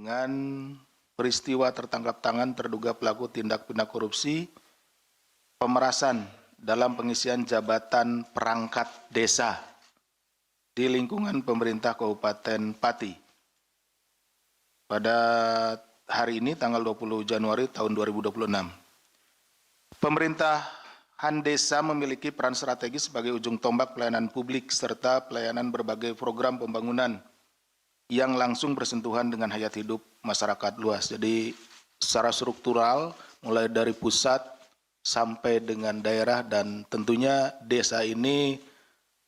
dengan peristiwa tertangkap tangan terduga pelaku tindak pidana korupsi pemerasan dalam pengisian jabatan perangkat desa di lingkungan pemerintah Kabupaten Pati. Pada hari ini tanggal 20 Januari tahun 2026. Pemerintahan desa memiliki peran strategis sebagai ujung tombak pelayanan publik serta pelayanan berbagai program pembangunan yang langsung bersentuhan dengan hayat hidup masyarakat luas. Jadi secara struktural mulai dari pusat sampai dengan daerah, dan tentunya desa ini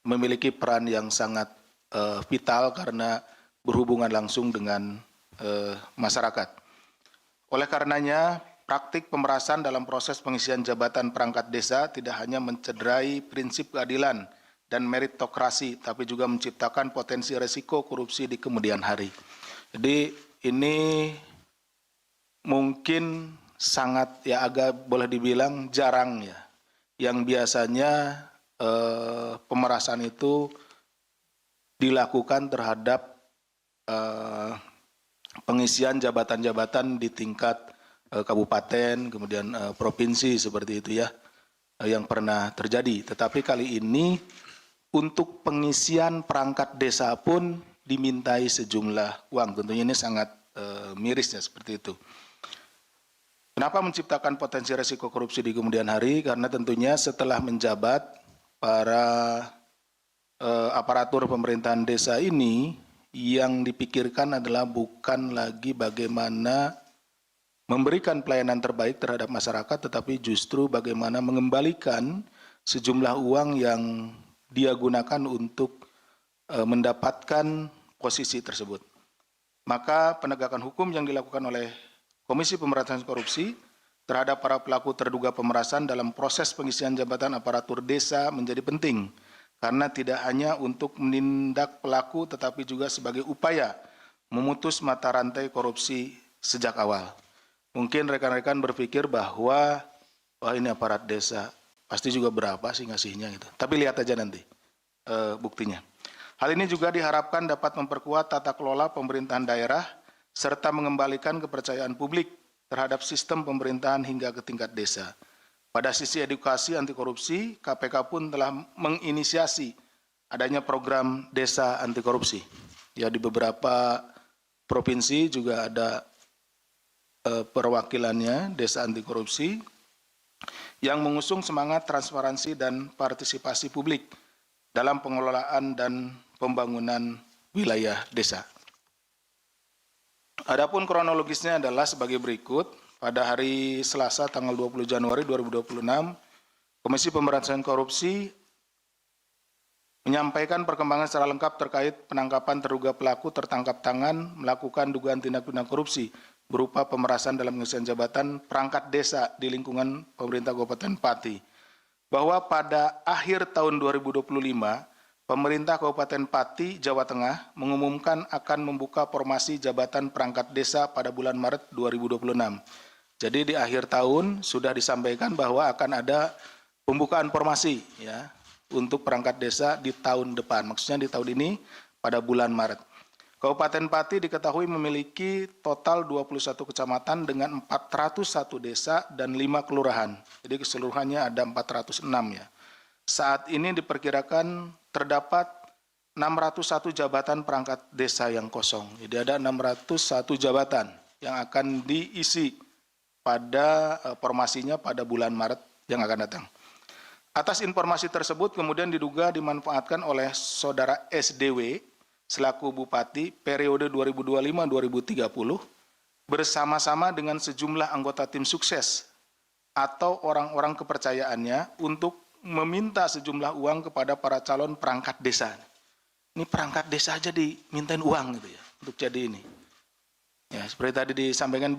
memiliki peran yang sangat vital karena berhubungan langsung dengan masyarakat. Oleh karenanya, praktik pemerasan dalam proses pengisian jabatan perangkat desa tidak hanya mencederai prinsip keadilan dan meritokrasi, tapi juga menciptakan potensi resiko korupsi di kemudian hari. Jadi ini mungkin sangat agak boleh dibilang jarang ya, yang biasanya pemerasan itu dilakukan terhadap pengisian jabatan-jabatan di tingkat kabupaten, kemudian provinsi seperti itu ya, yang pernah terjadi. Tetapi kali ini untuk pengisian perangkat desa pun dimintai sejumlah uang. Tentunya ini sangat mirisnya seperti itu. Kenapa menciptakan potensi resiko korupsi di kemudian hari? Karena tentunya setelah menjabat, para aparatur pemerintahan desa ini yang dipikirkan adalah bukan lagi bagaimana memberikan pelayanan terbaik terhadap masyarakat, tetapi justru bagaimana mengembalikan sejumlah uang yang dia gunakan untuk mendapatkan posisi tersebut. Maka penegakan hukum yang dilakukan oleh Komisi Pemberantasan Korupsi terhadap para pelaku terduga pemerasan dalam proses pengisian jabatan aparatur desa menjadi penting, karena tidak hanya untuk menindak pelaku tetapi juga sebagai upaya memutus mata rantai korupsi sejak awal. Mungkin rekan-rekan berpikir bahwa wah ini aparat desa, pasti juga berapa sih ngasihnya gitu. Tapi lihat aja nanti buktinya. Hal ini juga diharapkan dapat memperkuat tata kelola pemerintahan daerah serta mengembalikan kepercayaan publik terhadap sistem pemerintahan hingga ke tingkat desa. Pada sisi edukasi anti korupsi, KPK pun telah menginisiasi adanya program desa anti korupsi. Ya, di beberapa provinsi juga ada perwakilannya desa anti korupsi yang mengusung semangat transparansi dan partisipasi publik dalam pengelolaan dan pembangunan wilayah desa. Adapun kronologisnya adalah sebagai berikut. Pada hari Selasa tanggal 20 Januari 2026, Komisi Pemberantasan Korupsi menyampaikan perkembangan secara lengkap terkait penangkapan terduga pelaku tertangkap tangan melakukan dugaan tindak pidana korupsi berupa pemerasan dalam pengisian jabatan perangkat desa di lingkungan pemerintah Kabupaten Pati. Bahwa pada akhir tahun 2025, pemerintah Kabupaten Pati, Jawa Tengah mengumumkan akan membuka formasi jabatan perangkat desa pada bulan Maret 2026. Jadi di akhir tahun sudah disampaikan bahwa akan ada pembukaan formasi ya untuk perangkat desa di tahun depan. Maksudnya di tahun ini pada bulan Maret. Kabupaten Pati diketahui memiliki total 21 kecamatan dengan 401 desa dan 5 kelurahan. Jadi keseluruhannya ada 406 ya. Saat ini diperkirakan terdapat 601 jabatan perangkat desa yang kosong. Jadi ada 601 jabatan yang akan diisi pada formasinya pada bulan Maret yang akan datang. Atas informasi tersebut kemudian diduga dimanfaatkan oleh saudara SDW selaku Bupati periode 2025-2030 bersama-sama dengan sejumlah anggota tim sukses atau orang-orang kepercayaannya untuk meminta sejumlah uang kepada para calon perangkat desa. Ini perangkat desa aja dimintain uang gitu ya untuk jadi ini. Ya, seperti tadi disampaikan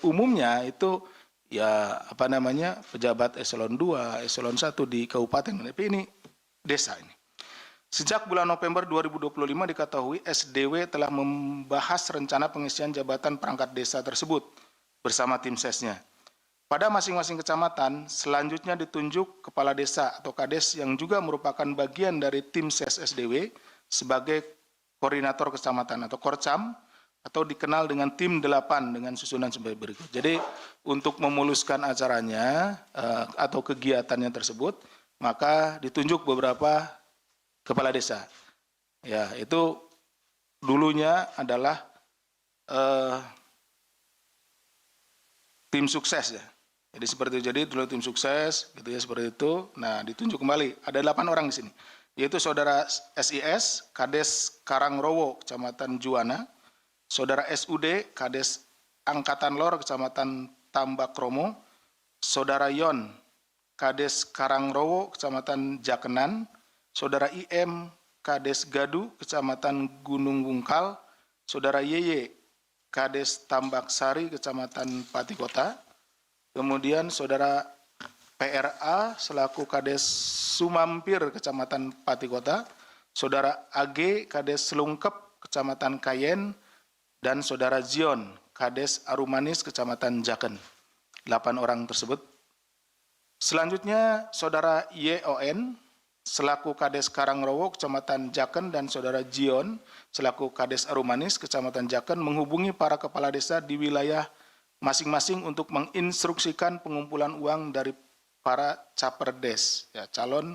umumnya itu ya pejabat eselon 2, eselon 1 di kabupaten, tapi ini desa ini. Sejak bulan November 2025 diketahui SDW telah membahas rencana pengisian jabatan perangkat desa tersebut bersama tim sesnya. Pada masing-masing kecamatan, selanjutnya ditunjuk kepala desa atau kades yang juga merupakan bagian dari tim ses SDW sebagai koordinator kecamatan atau korcam atau dikenal dengan tim 8 dengan susunan sebagai berikut. Jadi untuk memuluskan acaranya atau kegiatannya tersebut, maka ditunjuk beberapa kepala desa. Ya, itu dulunya adalah tim sukses ya. Jadi seperti itu. Jadi dulu tim sukses, gitu ya seperti itu. Nah, ditunjuk kembali. Ada 8 orang di sini, yaitu saudara SIS, Kades Karangrowo, Kecamatan Juwana, saudara SUD, Kades Angkatan Lor, Kecamatan Tambakromo, saudara Yon, Kades Karangrowo, Kecamatan Jakenan, saudara IM, Kades Gadu, Kecamatan Gunung Bungkal, saudara YY, Kades Tambaksari, Kecamatan Pati Kota, kemudian saudara PRA selaku Kades Sumampir, Kecamatan Pati Kota, saudara AG, Kades Selungkep, Kecamatan Kayen, dan saudara Zion, Kades Arumanis, Kecamatan Jaken. 8 orang tersebut. Selanjutnya saudara YON selaku Kades Karangrowo, Kecamatan Jaken, dan saudara Zion selaku Kades Arumanis, Kecamatan Jaken menghubungi para kepala desa di wilayah masing-masing untuk menginstruksikan pengumpulan uang dari para caperdes, ya, calon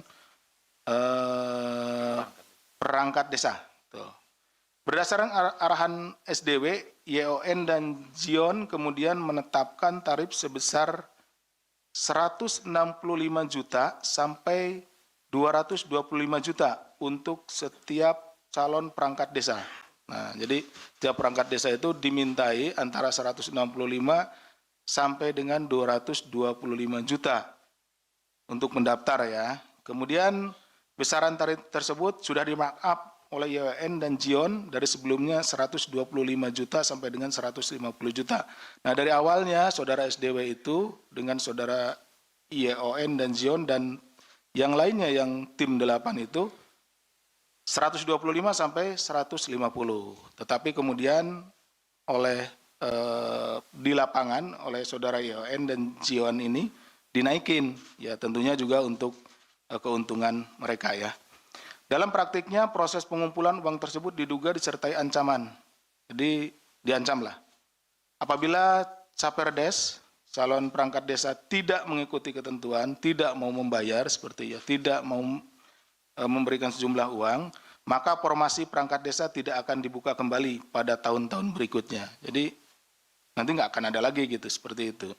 perangkat desa. Tuh. Berdasarkan arahan SDW, YON dan Zion kemudian menetapkan tarif sebesar 165 juta sampai 225 juta untuk setiap calon perangkat desa. Nah, jadi tiap perangkat desa itu dimintai antara 165 sampai dengan 225 juta untuk mendaftar ya. Kemudian besaran tarif tersebut sudah di-markup oleh YON dan Zion dari sebelumnya 125 juta sampai dengan 150 juta. Nah, dari awalnya saudara SDW itu dengan saudara YON dan Zion dan yang lainnya yang tim 8 itu 125 sampai 150. Tetapi kemudian oleh di lapangan oleh saudara YON dan Zion ini dinaikin, ya tentunya juga untuk keuntungan mereka ya. Dalam praktiknya proses pengumpulan uang tersebut diduga disertai ancaman. Jadi diancamlah. Apabila caperdes, calon perangkat desa tidak mengikuti ketentuan, tidak mau membayar seperti ya, tidak mau memberikan sejumlah uang, maka formasi perangkat desa tidak akan dibuka kembali pada tahun-tahun berikutnya. Jadi nanti nggak akan ada lagi gitu seperti itu.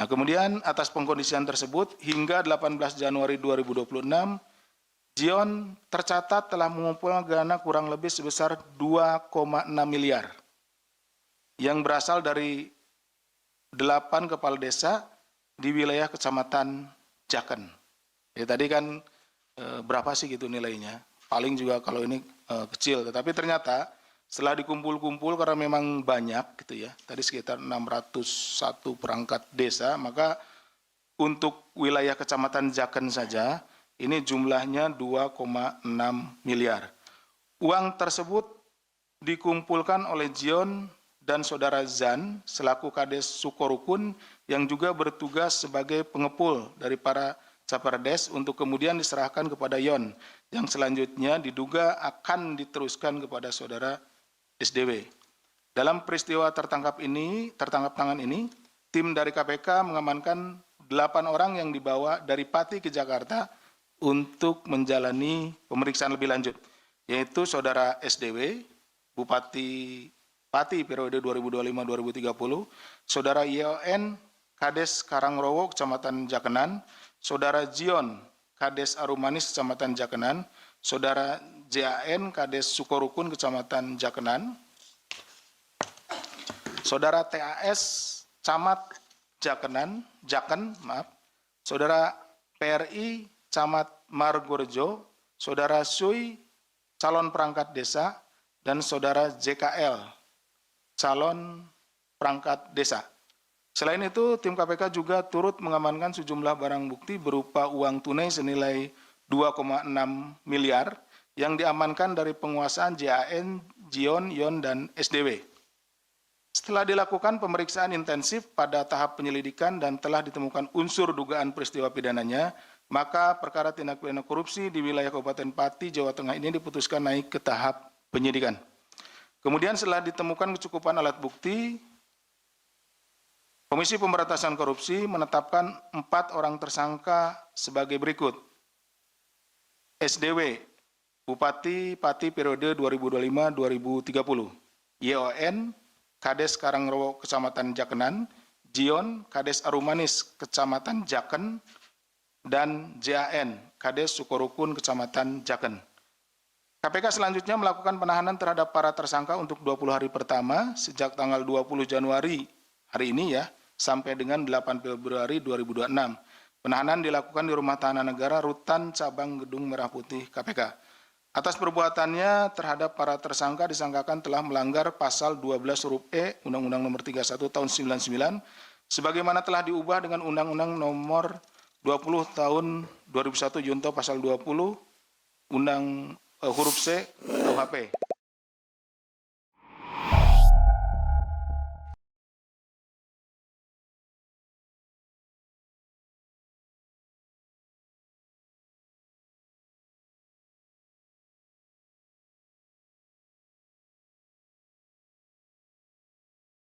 Nah, kemudian atas pengkondisian tersebut hingga 18 Januari 2026 Zion tercatat telah mengumpulkan dana kurang lebih sebesar 2,6 miliar yang berasal dari 8 kepala desa di wilayah Kecamatan Jaken. Ya, tadi kan berapa sih gitu nilainya? Paling juga kalau ini kecil, tetapi ternyata setelah dikumpul-kumpul karena memang banyak gitu ya, tadi sekitar 601 perangkat desa, maka untuk wilayah Kecamatan Jaken saja ini jumlahnya 2,6 miliar. Uang tersebut dikumpulkan oleh Zion dan saudara Zan selaku Kades Sukorukun yang juga bertugas sebagai pengepul dari para caperdes untuk kemudian diserahkan kepada Yon yang selanjutnya diduga akan diteruskan kepada saudara SDW. Dalam peristiwa tertangkap tangan ini, tim dari KPK mengamankan 8 orang yang dibawa dari Pati ke Jakarta untuk menjalani pemeriksaan lebih lanjut, yaitu saudara SDW, Bupati Pati periode 2025-2030, saudara YON, Kades Karangrowo, Kecamatan Jakenan, saudara Zion, Kades Arumanis, Kecamatan Jakenan, saudara JAN, Kades Sukorukun, Kecamatan Jakenan, saudara TAS, Camat Jaken, saudara PRI, Camat Margorejo, saudara Sui, calon perangkat desa, dan saudara JKL, calon perangkat desa. Selain itu, tim KPK juga turut mengamankan sejumlah barang bukti berupa uang tunai senilai 2,6 miliar yang diamankan dari penguasaan JAN, Zion, Yon, dan SDW. Setelah dilakukan pemeriksaan intensif pada tahap penyelidikan dan telah ditemukan unsur dugaan peristiwa pidananya, maka perkara tindak pidana korupsi di wilayah Kabupaten Pati, Jawa Tengah ini diputuskan naik ke tahap penyidikan. Kemudian setelah ditemukan kecukupan alat bukti, Komisi Pemberantasan Korupsi menetapkan 4 orang tersangka sebagai berikut. SDW, Bupati Pati periode 2025-2030. YON, Kades Karangrowo Kecamatan Jakenan. Jion, Kades Arumanis Kecamatan Jaken. Dan JAN, Kades Sukorukun Kecamatan Jaken. KPK selanjutnya melakukan penahanan terhadap para tersangka untuk 20 hari pertama sejak tanggal 20 Januari hari ini ya, sampai dengan 8 Februari 2026. Penahanan dilakukan di Rumah Tahanan Negara Rutan Cabang Gedung Merah Putih KPK. Atas perbuatannya terhadap para tersangka disangkakan telah melanggar pasal 12 huruf E Undang-Undang Nomor 31 Tahun 99 sebagaimana telah diubah dengan Undang-Undang Nomor 20 Tahun 2001 Junto Pasal 20 huruf C KUHP.